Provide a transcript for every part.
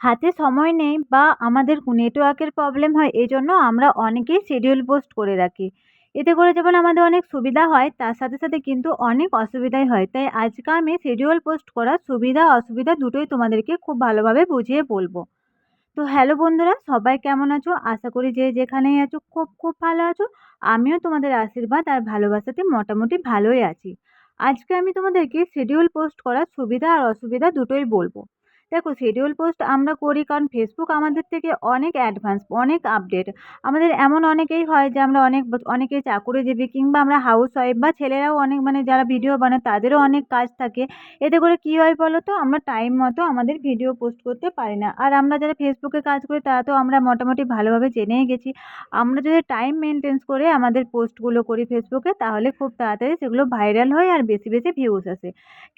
হাতে সময় নেই বা আমাদের নেটওয়ার্কের প্রবলেম হয়, এজন্য আমরা অনেকেই শিডিউল পোস্ট করে রাখি। এতে করে যেমন আমাদের অনেক সুবিধা হয়, তার সাথে সাথে কিন্তু অনেক অসুবিধাই হয়। তাই আজকে আমি শিডিউল পোস্ট করার সুবিধা অসুবিধা দুটোই তোমাদেরকে খুব ভালোভাবে বুঝিয়ে বলবো। তো হ্যালো বন্ধুরা, সবাই কেমন আছো? আশা করি যে যেখানেই আছো খুব খুব ভালো আছো। আমিও তোমাদের আশীর্বাদ আর ভালোবাসাতে মোটামুটি ভালোই আছি। আজকে আমি তোমাদেরকে শিডিউল পোস্ট করার সুবিধা আর অসুবিধা দুটোই বলবো। দেখো, শিডিউল পোস্ট আমরা করি কারণ ফেসবুক আমাদের থেকে অনেক অ্যাডভান্স, অনেক আপডেট। আমাদের এমন অনেকেই হয় যে আমরা অনেকেই চাকুরিজীবী কিংবা আমরা হাউসওয়াইফ বা ছেলেরাও অনেক মানে যারা ভিডিও বানায় তাদেরও অনেক কাজ থাকে। এতে করে কি হয় বলো তো? আমরা টাইম মতো আমাদের ভিডিও পোস্ট করতে পারি না। আর আমরা যারা ফেসবুকে কাজ করি তারা তো আমরা মোটামুটি ভালোভাবে জেনেই গেছি। আমরা যদি টাইম মেইনটেন্স করে আমাদের পোস্টগুলো করি ফেসবুকে, তাহলে খুব তাড়াতাড়ি সেগুলো ভাইরাল হয় আর বেশি বেশি ভিউজ আসে।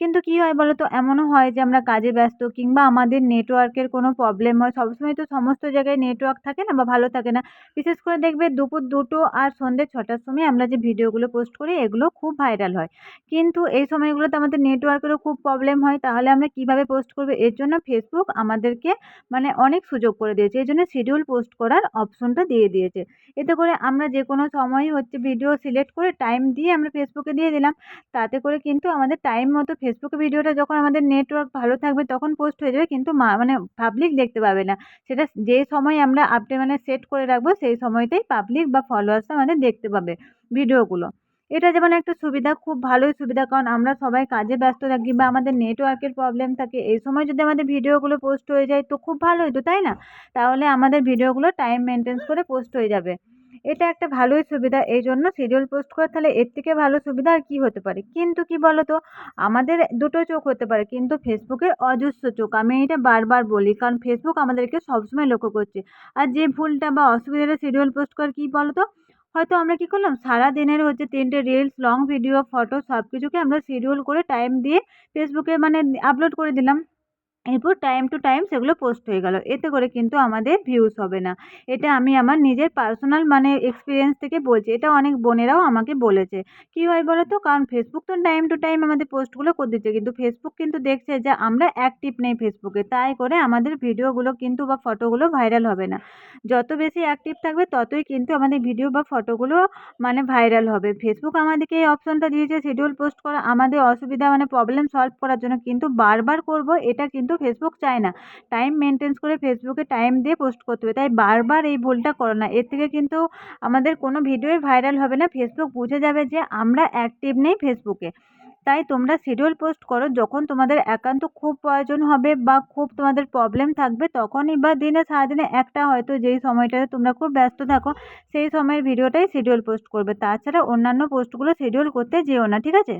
কিন্তু কি হয় বলো তো? এমনও হয় যে আমরা কাজে ব্যস্ত কিংবা আমাদের নেটওয়ার্কের কোনো প্রবলেম হয়। সবসময় তো সমস্ত জায়গায় নেটওয়ার্ক থাকে না বা ভালো থাকে না। বিশেষ করে দেখবে দুপুর ২টো আর সন্ধ্যে ৬টার সময় আমরা যে ভিডিওগুলো পোস্ট করি এগুলো খুব ভাইরাল হয়। কিন্তু এই সময়গুলোতে আমাদের নেটওয়ার্কেরও খুব প্রবলেম হয়। তাহলে আমরা কিভাবে পোস্ট করব? এর জন্য ফেসবুক আমাদেরকে মানে অনেক সুযোগ করে দিয়েছে। এজন্য শিডিউল পোস্ট করার অপশনটা দিয়ে দিয়েছে। এতে করে আমরা যেকোনো সময়ই হচ্ছে ভিডিও সিলেক্ট করে টাইম দিয়ে আমরা ফেসবুকে দিয়ে দিলাম। তাতে করে কিন্তু আমাদের টাইম মতো ফেসবুকে ভিডিওটা যখন আমাদের নেটওয়ার্ক ভালো থাকবে তখন পোস্ট হয়ে যাবে। কিন্তু মানে পাবলিক দেখতে পাবে না। সেটা যে সময় আমরা মানে সেট করে রাখবো সেই সময়তেই পাবলিক বা ফলোয়ার্সরা আমাদের দেখতে পাবে ভিডিওগুলো। এটা যেমন একটা সুবিধা, খুব ভালোই সুবিধা। কারণ আমরা সবাই কাজে ব্যস্ত থাকি বা আমাদের নেটওয়ার্কের প্রবলেম থাকে। এই সময় যদি আমাদের ভিডিওগুলো পোস্ট হয়ে যায় তো খুব ভালোই তো, তাই না? তাহলে আমাদের ভিডিওগুলো টাইম মেইনটেন্স করে পোস্ট হয়ে যাবে। এটা একটা ভালোই সুবিধা। এইজন্য শিডিউল পোস্ট করা, তাহলে এর থেকে ভালো সুবিধা আর কি হতে পারে? কিন্তু কি বলতো? আমাদের দুটো চোখ হতে পারে কিন্তু ফেসবুকের অজস্র চোখ। আমি এটা বারবার বলি। কারণ ফেসবুক আমাদেরকে সবসময় লক্ষ্য করছে। আর যে ভুলটা বা অসুবিধাটা শিডিউল পোস্ট করার কি বলতো? হয়তো আমরা কি করলাম, সারাদিনের হচ্ছে ৩ টে রিলস, লং ভিডিও, ফটো সবকিছুকে আমরা শিডিউল করে টাইম দিয়ে ফেসবুকে মানে আপলোড করে দিলাম। এরপর টাইম টু টাইম সেগুলো পোস্ট হয়ে গেল। এতে করে কিন্তু আমাদের ভিউজ হবে না। এটা আমি আমার নিজের পার্সোনাল মানে এক্সপেরিয়েন্স থেকে বলছি। এটা অনেক বোনেরাও আমাকে বলেছে। কি হয় বলো তো? কারণ ফেসবুক তো টাইম টু টাইম আমাদের পোস্টগুলো করে দিচ্ছে। কিন্তু ফেসবুক কিন্তু দেখছে যে আমরা অ্যাক্টিভ নেই ফেসবুকে। তাই করে আমাদের ভিডিওগুলো কিন্তু বা ফটোগুলো ভাইরাল হবে না। যত বেশি অ্যাক্টিভ থাকবে ততই কিন্তু আমাদের ভিডিও বা ফটোগুলো মানে ভাইরাল হবে। ফেসবুক আমাদেরকে এই অপশনটা দিয়েছে শিডিউল পোস্ট করা আমাদের অসুবিধা মানে প্রবলেম সলভ করার জন্য। কিন্তু বারবার করব এটা কিন্তু ফেসবুক চায় না। টাইম মেইনটেন্স করে ফেসবুকে টাইম দিয়ে পোস্ট করতে হবে। তাই বারবার এই ভুলটা করো না। এর থেকে কিন্তু আমাদের কোনো ভিডিওই ভাইরাল হবে না। ফেসবুক বুঝে যাবে যে আমরা অ্যাক্টিভ নেই ফেসবুকে। তাই তোমরা শিডিউল পোস্ট করো যখন তোমাদের একান্ত খুব প্রয়োজন হবে বা খুব তোমাদের প্রবলেম থাকবে তখনই, বা দিনে সারাদিনে একটা হয়তো যেই সময়টাতে তোমরা খুব ব্যস্ত থাকো সেই সময়ের ভিডিওটাই শিডিউল পোস্ট করবে। তাছাড়া অন্যান্য পোস্টগুলো শিডিউল করতে যেও না। ঠিক আছে?